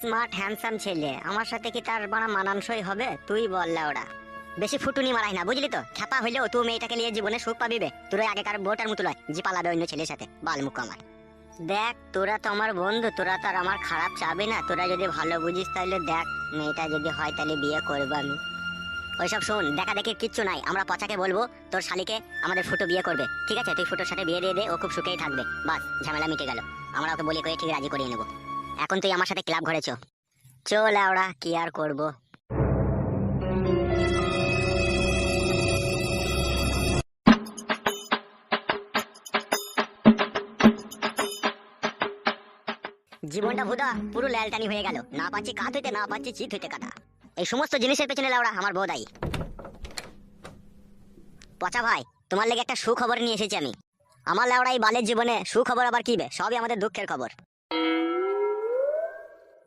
Smart handsome ছেলে, আমার সাথে কি তার বাড়া মানানসই হবে? তুই বল লাউড়া। বেশি ফুটুনি মারাই না, বুঝলি তো? খ্যাপা হইলেও তুই মেয়েটাকে নিয়ে জীবনে সুখ পাবি বে। তোর ওই আগেকার বউটার মতো লয় যে পালাবে অন্য ছেলের সাথে। বালমুখ আমার। দেখ, তোরা তো আমার বন্ধু, তোরা তো আর আমার খারাপ চাবি না। তোরা যদি ভালো বুঝিস তাহলে দেখ, মেয়েটা যদি হয় তাহলে বিয়ে করবো আমি। ওইসব শোন, দেখা দেখি কিচ্ছু নাই। আমরা পচাকে বলবো তোর শালিকে আমাদের ফুটো বিয়ে করবে, ঠিক আছে? তুই ফুটোর সাথে বিয়ে দিয়ে দে, ও খুব সুখেই থাকবে। বাস, ঝামেলা মিটে গেল। আমরা ওকে বলি করে ঠিক রাজি করিয়ে নেবো। এখন তুই আমার সাথে ক্লাব ঘরে চল আওড়া, কি আর করবো। জীবনটা ভুদা পুরো ল্যালটানি হয়ে গেল। না পাচ্ছি কাত হইতে, না পাচ্ছি চিত হইতে কাটা। এই সমস্ত জিনিসের পেছনে লাউড়া আমার বউ দায়ী। পচা ভাই, তোমার লেগে একটা সুখবর নিয়ে এসেছি আমি। আমার লাউড়া এই বালের জীবনে সুখবর আবার কি বে? সবই আমাদের দুঃখের খবর।